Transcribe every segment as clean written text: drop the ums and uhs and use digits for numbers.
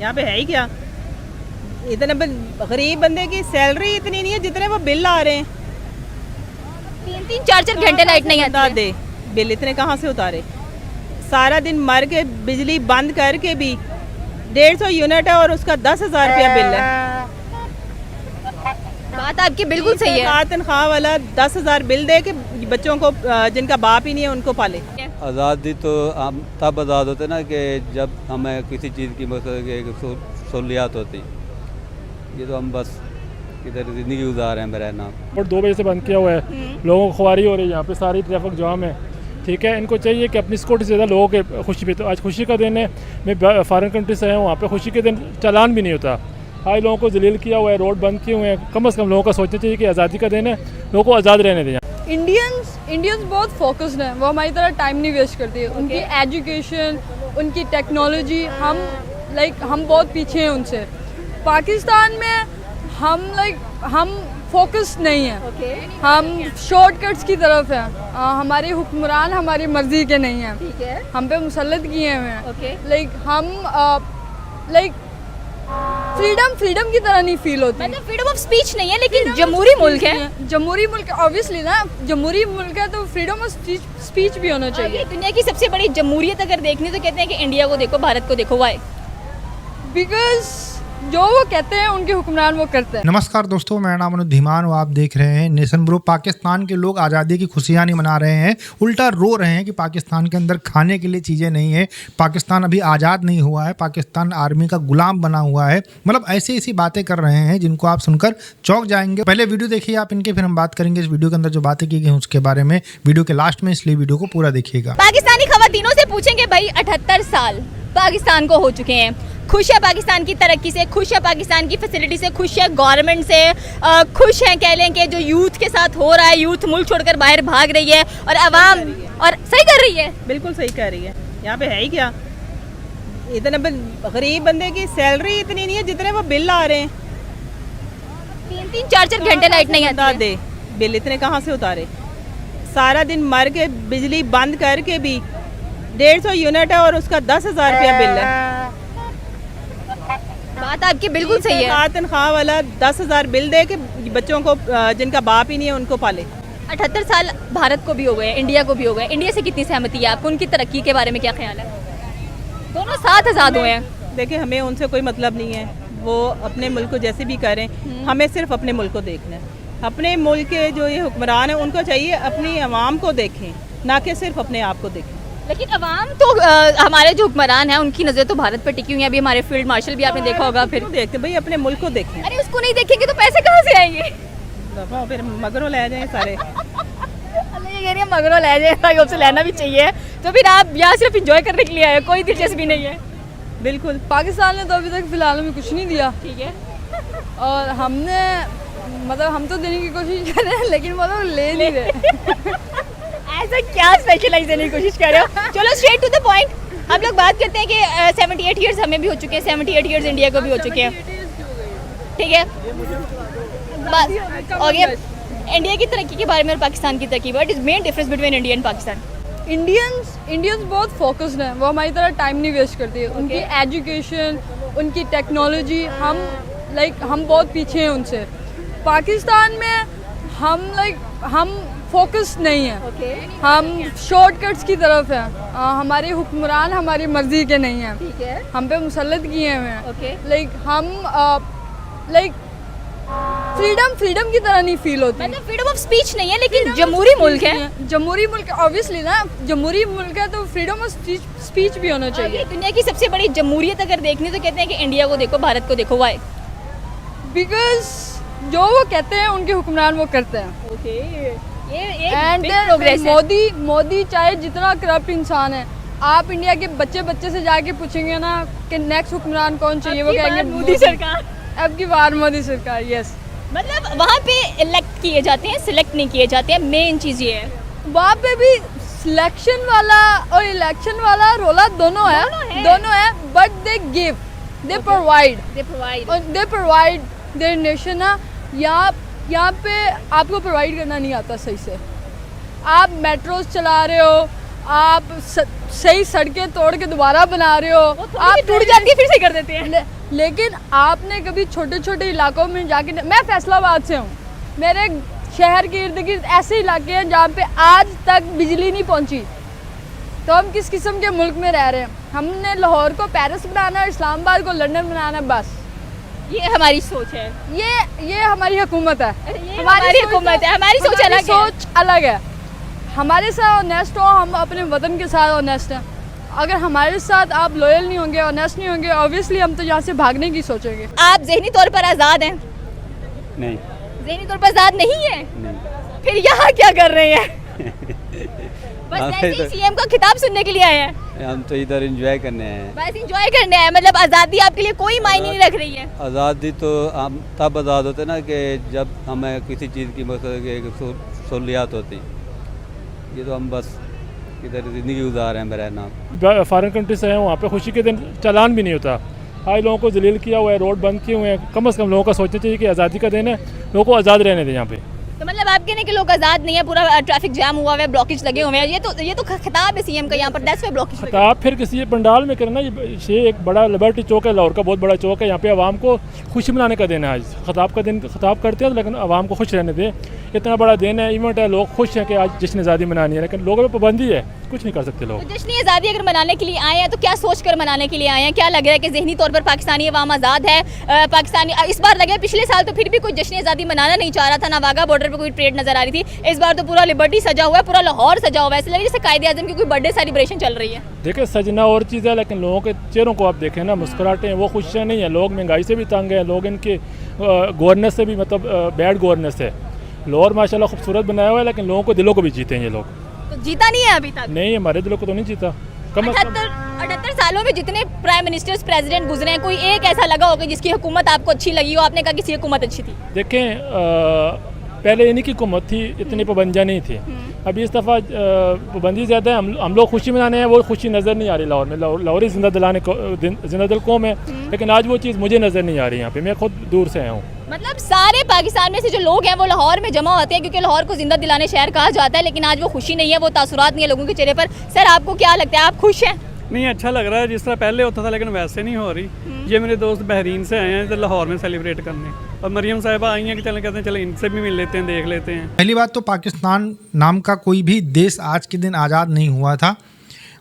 यहाँ पे है ही क्या। इतने गरीब बंदे की सैलरी इतनी नहीं है जितने वो बिल आ रहे हैं। 3-3 4-4 घंटे लाइट नहीं आती है। दे बिल इतने कहाँ से उतारे। सारा दिन मर के बिजली बंद करके भी 150 यूनिट है और उसका 10,000 रुपया बिल है। बात आपकी बिल्कुल सही है। तनख्वाह वाला 10,000 बिल दे के बच्चों को जिनका बाप ही नहीं है उनको पाले। आज़ादी तो हम तब आज़ाद होते ना कि जब हमें किसी चीज़ की सहूलियात होती। ये तो हम बस इधर ज़िंदगी गुजार रहे हैं मेरा नाम। और 2 बजे से बंद किया हुआ है, लोगों को खुआरी हो रही है, यहाँ पे सारी ट्रैफिक जाम है। ठीक है, इनको चाहिए कि अपनी सिक्योरिटी से ज़्यादा लोगों के खुशी पे। तो आज खुशी का दिन है, मैं फॉरेन कंट्री से आया हूँ, वहाँ पे खुशी के दिन चालान भी नहीं होता। आज लोगों को जलील किया हुआ है, रोड बंद किए हुए हैं। कम से कम लोगों का सोचना चाहिए कि आज़ादी का दिन है, लोगों को आज़ाद रहने दें। इंडियंस बहुत फोकस्ड हैं, वो हमारी तरह टाइम नहीं वेस्ट करते। उनकी एजुकेशन, उनकी टेक्नोलॉजी, हम बहुत पीछे हैं उनसे। पाकिस्तान में हम फोकस नहीं हैं, हम शॉर्टकट्स की तरफ हैं। हमारे हुक्मरान हमारी मर्जी के नहीं हैं, ठीक है। हम पे मुसल्लत किए हुए हैं। फ्रीडम की तरह नहीं फील होती। मतलब फ्रीडम ऑफ स्पीच नहीं है, लेकिन जमहूरी मुल्क है। जमहूरी मुल्क ऑब्वियसली ना, जमहूरी मुल्क है तो फ्रीडम ऑफ स्पीच भी होना चाहिए। दुनिया की सबसे बड़ी जमहूरियत अगर देखनी तो कहते हैं कि इंडिया को देखो, भारत को देखो। वाई? बिकॉज जो वो कहते हैं उनके हुक्मरान वो करते हैं। नमस्कार दोस्तों, मेरा नाम अनुज धीमान और आप देख रहे हैं नेशन ब्रो। पाकिस्तान के लोग आज़ादी की खुशियां नहीं मना रहे हैं, उल्टा रो रहे हैं कि पाकिस्तान के अंदर खाने के लिए चीज़ें नहीं है, पाकिस्तान अभी आज़ाद नहीं हुआ है, पाकिस्तान आर्मी का गुलाम बना हुआ है। मतलब ऐसी ऐसी बातें कर रहे हैं जिनको आप सुनकर चौंक जाएंगे। पहले वीडियो देखिए आप इनके, फिर हम बात करेंगे इस वीडियो के अंदर जो बातें की गई उसके बारे में वीडियो के लास्ट में, इसलिए वीडियो को पूरा देखिएगा। पाकिस्तानी खवातीनों से पूछेंगे भाई 78 साल पाकिस्तान को हो चुके हैं, खुश है पाकिस्तान की तरक्की से, खुश है पाकिस्तान की फैसिलिटी से, खुश है गवर्नमेंट से, खुश है कह लें कि जो यूथ के साथ हो रहा है, यूथ मुल्क छोड़कर बाहर भाग रही है और अवाम और सही कर रही है। बिल्कुल सही कर रही है। यहाँ पे है ही क्या। इतने गरीब बंदे की सैलरी इतनी नहीं है जितने वो बिल आ रहे हैं। 3-3 4-4 घंटे लाइट नहीं आती है। दे बिल इतने कहाँ से उतारे। सारा दिन मर के बिजली बंद करके भी 150 यूनिट है और उसका 10,000 रुपया बिल है। बात आपकी बिल्कुल सही है। तनख्वाह वाला 10,000 बिल दे के बच्चों को जिनका बाप ही नहीं है उनको पाले। 78 साल भारत को भी हो गए, इंडिया को भी हो गए। इंडिया से कितनी सहमति है आपको? उनकी तरक्की के बारे में क्या ख्याल है? दोनों साथ आज़ाद हुए हैं। देखिए, हमें उनसे कोई मतलब नहीं है, वो अपने मुल्क को जैसे भी करें, हमें सिर्फ अपने मुल्क को देखना है। अपने मुल्क के जो ये हुक्मरान हैं उनको चाहिए अपनी आवाम को देखें, ना कि सिर्फ अपने आप को देखें। लेकिन अवाम तो हमारे जो हुक्मरान हैं उनकी नज़र तो भारत पर टिकी हुई है। अभी हमारे फील्ड मार्शल भी आपने देखा होगा। फिर देखते भाई, अपने मुल्क को देखें। अरे उसको नहीं देखेंगे तो पैसे कहाँ से आएंगे? फिर मगरों ले जाएं सारे। ये मगरों ले जाए भाई, आपसे लेना भी चाहिए। तो फिर आप यहाँ सिर्फ इंजॉय करने के लिए आए, कोई दिलचस्पी नहीं है। बिल्कुल। पाकिस्तान ने तो अभी तक फिलहाल में कुछ नहीं दिया, ठीक है। और हमने हम तो देने की कोशिश कर रहे हैं, लेकिन वो लोग ले नहीं रहे। ऐसा क्या स्पेशलाइज देने की कोशिश कर रहे हो? चलो स्ट्रेट टू द पॉइंट, हम लोग बात करते हैं कि 78 ईयर्स हमें भी हो चुके हैं, 78 ईयर्स इंडिया को भी हो चुके हैं। ठीक है, बस हो गया। इंडिया की तरक्की के बारे में और पाकिस्तान की तरक्की, what is main difference between India and Pakistan? Indians बहुत फोकस्ड हैं, वो हमारी तरह टाइम नहीं वेस्ट करते। उनकी एजुकेशन, उनकी टेक्नोलॉजी, हम बहुत पीछे हैं उनसे। पाकिस्तान में हम फोकस नहीं हैं, हम शॉर्टकट्स की तरफ हैं। हमारे हुक्मरान हमारी मर्जी के नहीं हैं, ठीक है। हम पे मुसल्लत किए हुए हैं। फ्रीडम की तरह नहीं फील होती। मतलब फ्रीडम ऑफ स्पीच नहीं है, लेकिन जमहूरी मुल्क है। जमहूरी मुल्क ऑब्वियसली ना, जमहूरी मुल्क है तो फ्रीडम ऑफ स्पीच भी होना चाहिए। दुनिया की सबसे बड़ी जमहूरियत अगर देखनी तो कहते हैं कि इंडिया को देखो, भारत को देखो। वाई? बिकॉज जो वो कहते हैं उनके हुक्मरान वो करते हैं। एंड मोदी चाहे जितना करप्ट इंसान है, आप इंडिया के बच्चे से जाके पूछेंगे ना कि नेक्स्ट हुक्मरान कौन चाहिए, वो कहेंगे मोदी सरकार। अब की बार मोदी सरकार। यस, मतलब वहाँ पे इलेक्ट किए जाते हैं, सिलेक्ट नहीं किए जाते हैं। मेन चीज़ ये है, वहाँ पे भी सिलेक्शन वाला और इलेक्शन वाला रोला दोनों है, but they give, they provide there nation. ना यहाँ पे आपको प्रोवाइड करना नहीं आता सही से। आप मेट्रोज चला रहे हो, आप सही सड़कें तोड़ के दोबारा बना रहे हो, आप टूट जाती है फिर से कर देते हैं। लेकिन आपने कभी छोटे छोटे इलाकों में जाके, मैं फैसलाबाद से हूँ, मेरे शहर के इर्द गिर्द ऐसे इलाके हैं जहाँ पे आज तक बिजली नहीं पहुँची। तो हम किस किस्म के मुल्क में रह रहे हैं? हमने लाहौर को पेरिस बनाना है, इस्लामाबाद को लंदन बनाना है, बस ये हमारी सोच है, ये हमारी हुकूमत है, हमारी हुकूमत है, हमारी सोच अलग है। सोच अलग है। हमारे साथ ऑनेस्ट हो, हम अपने वतन के साथ ऑनेस्ट हैं। अगर हमारे साथ आप लॉयल नहीं होंगे, ऑनेस्ट नहीं होंगे, ऑब्वियसली हम तो यहाँ से भागने की सोचेंगे। आप ज़हनी तौर पर आज़ाद हैं? नहीं ज़हनी तौर पर आज़ाद नहीं है, नहीं फिर यहाँ क्या कर रहे हैं? बस हाँ, ऐसे ही तो- सीएम का खिताब सुनने के लिए आए हैं, हम तो इधर एंजॉय करने आए हैं। बस एंजॉय करने आए हैं। मतलब आज़ादी आपके लिए कोई मायने नहीं रख रही है? आज़ादी तो हम तब आज़ाद होते ना कि जब हमें किसी चीज़ की मतलब कि सहूलियात होती। ये तो हम बस इधर ज़िंदगी गुजार रहे हैं मेरा नाम। फॉरेन कंट्री से हैं, वहाँ पे खुशी के दिन चालान भी नहीं होता। आज लोगों को जलील किया हुआ है, रोड बंद किए हुए हैं। कम से कम लोगों का सोचना चाहिए कि आज़ादी का दिन है, लोगों को आज़ाद रहने दें यहाँ पे। तो मतलब आप कहने के लोग आज़ाद नहीं है, पूरा ट्रैफिक जाम हुआ हुआ है, ब्लॉकेज लगे हुए हैं। ये तो खिताब है सीएम का यहाँ पर, दैट्स व्हाई ब्लॉकेज लगे। आप फिर किसी पंडाल में करना, ये एक बड़ा लिबर्टी चौक है, लाहौर का बहुत बड़ा चौक है। यहाँ पे आवाम को खुशी मनाने का दिन है आज। खिताब का दिन खिताब करते हैं, लेकिन आवाम को खुश रहने दें। इतना बड़ा दिन है, इवेंट है, लोग खुश हैं कि आज जश्न आज़ादी मनानी है, लेकिन लोगों पर पाबंदी है, कुछ नहीं कर सकते लोग। तो जश्न आज़ादी अगर मनाने के लिए आए हैं तो क्या सोच कर मनाने के लिए आए हैं? क्या लग रहा है कि ज़हनी तौर पर पाकिस्तानी अवाम आज़ाद है? पाकिस्तानी इस बार लगे, पिछले साल तो फिर भी कोई जश्न आज़ादी मनाना नहीं चाह रहा था, ना वाघा बॉर्डर पर कोई ट्रेड नजर आ रही थी। इस बार तो पूरा लिबर्टी सजा हुआ है, पूरा लाहौर सजा हुआ है, ऐसे लगे जैसे कायदे आज़म की कोई बर्थडे सेलिब्रेशन चल रही है। देखिए, सजना और चीज़ है, लेकिन लोगों के चेहरों को आप देखें ना, मुस्कुराहटें हैं, वो खुशियाँ नहीं है। लोग महंगाई से भी तंग हैं, लोग इनके गवर्नेंस से भी, मतलब बैड गवर्नेंस है। लाहौर माशाल्लाह खूबसूरत बनाया हुआ है, लेकिन लोगों को दिलों को भी जीते हैं ये लोग। तो जीता नहीं है अभी तक? नहीं, हमारे दिलों को तो नहीं जीता। कम से कम 78 सालों में जितने प्राइम मिनिस्टर्स प्रेसिडेंट गुजरे हैं, कोई एक ऐसा लगा होगा जिसकी हुकूमत आपको अच्छी लगी हो, आपने कहा किसी हुकूमत अच्छी थी? देखें, पहले इन्हीं की हुकूमत थी, इतनी पाबंदियाँ नहीं थी। अभी इस दफ़ा पाबंदी ज़्यादा है। हम लोग खुशी मनाने हैं, वो खुशी नज़र नहीं आ रही लाहौर में। लाहौरी जिंदा दिल कौम है, लेकिन आज वो चीज़ मुझे नज़र नहीं आ रही यहाँ पे। मैं खुद दूर से आया हूँ। मतलब सारे पाकिस्तान में से जो लोग हैं वो लाहौर में जमा होते हैं, क्योंकि लाहौर को जिंदा दिलाने शहर कहा जाता है, लेकिन आज वो खुशी नहीं है, वो तासुरात नहीं है लोगों के चेहरे पर। सर, आपको क्या लगता है, आप खुश हैं? नहीं, अच्छा लग रहा है जिस तरह पहले होता था, लेकिन वैसे नहीं हो रही। ये मेरे दोस्त बहरीन से आए हैं इधर लाहौर में सेलिब्रेट करने, और मरियम साहिबा आई हैं कि चलें, कहते हैं चले इनसे भी मिल लेते हैं, देख लेते हैं। पहली बात तो पाकिस्तान नाम का कोई भी देश आज के दिन आज़ाद नहीं हुआ था।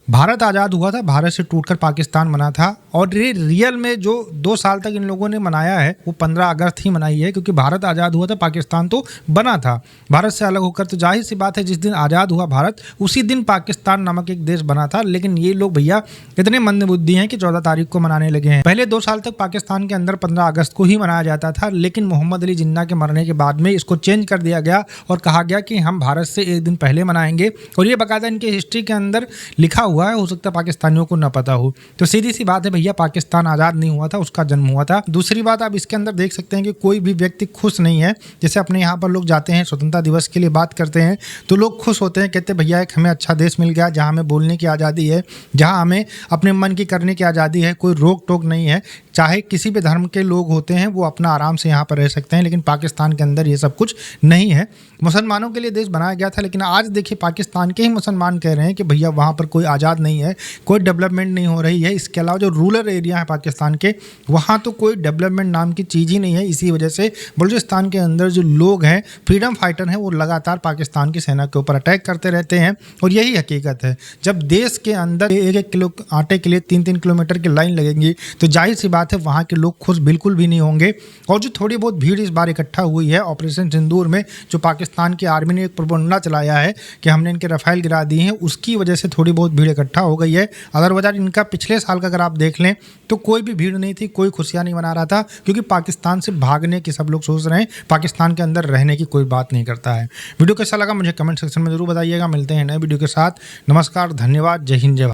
भारत आज़ाद हुआ था, भारत से टूटकर पाकिस्तान बना था। और ये रियल में जो 2 साल तक इन लोगों ने मनाया है वो 15 अगस्त ही मनाई है, क्योंकि भारत आज़ाद हुआ था, पाकिस्तान तो बना था भारत से अलग होकर। तो जाहिर सी बात है, जिस दिन आज़ाद हुआ भारत, उसी दिन पाकिस्तान नामक एक देश बना था। लेकिन ये लोग भैया इतने मंदबुद्धि हैं कि 14 तारीख को मनाने लगे हैं। पहले 2 साल तक पाकिस्तान के अंदर 15 अगस्त को ही मनाया जाता था, लेकिन मोहम्मद अली जिन्ना के मरने के बाद में इसको चेंज कर दिया गया और कहा गया कि हम भारत से एक दिन पहले मनाएंगे। और ये बाकायदा इनकी हिस्ट्री के अंदर लिखा हुआ है, हो सकता है पाकिस्तानियों को न पता हो। तो सीधी सी बात है भैया, पाकिस्तान आज़ाद नहीं हुआ था, उसका जन्म हुआ था। दूसरी बात, आप इसके अंदर देख सकते हैं कि कोई भी व्यक्ति खुश नहीं है। जैसे अपने यहाँ पर लोग जाते हैं, स्वतंत्रता दिवस के लिए बात करते हैं, तो लोग खुश होते हैं, कहते हैं भैया एक हमें अच्छा देश मिल गया, जहाँ हमें बोलने की आज़ादी है, जहाँ हमें अपने मन की करने की आज़ादी है, कोई रोक टोक नहीं है। चाहे किसी भी धर्म के लोग होते हैं, वो अपना आराम से यहाँ पर रह सकते हैं। लेकिन पाकिस्तान के अंदर ये सब कुछ नहीं है। मुसलमानों के लिए देश बनाया गया था, लेकिन आज देखिए पाकिस्तान के ही मुसलमान कह रहे हैं कि भैया वहाँ पर कोई आज़ाद नहीं है, कोई डेवलपमेंट नहीं हो रही है। इसके अलावा जो रूरल एरिया है पाकिस्तान के, वहाँ तो कोई डेवलपमेंट नाम की चीज़ ही नहीं है। इसी वजह से बलूचिस्तान के अंदर जो लोग हैं, फ्रीडम फाइटर हैं, वो लगातार पाकिस्तान की सेना के ऊपर अटैक करते रहते हैं। और यही हकीकत है, जब देश के अंदर 1-1 किलो आटे के लिए 3-3 किलोमीटर की लाइन लगेंगी, तो जाहिर सी बात है वहाँ के लोग खुश बिल्कुल भी नहीं होंगे। और जो थोड़ी बहुत भीड़ इस बार इकट्ठा हुई है ऑपरेशन सिंदूर में, जो पाकिस्तान की आर्मी ने एक प्रोपेगेंडा चलाया है कि हमने इनके रफाइल गिरा दिए हैं, उसकी वजह से थोड़ी बहुत भीड़ इकट्ठा हो गई है। अदर वजह इनका पिछले साल का अगर आप देख लें तो कोई भी भीड़ नहीं थी, कोई खुशियाँ नहीं मना रहा था, क्योंकि पाकिस्तान से भागने की सब लोग सोच रहे हैं, पाकिस्तान के अंदर रहने की कोई बात नहीं करता है। वीडियो कैसा लगा मुझे कमेंट सेक्शन में जरूर बताइएगा। मिलते हैं नए वीडियो के साथ। नमस्कार, धन्यवाद, जय हिंद, जय भारत।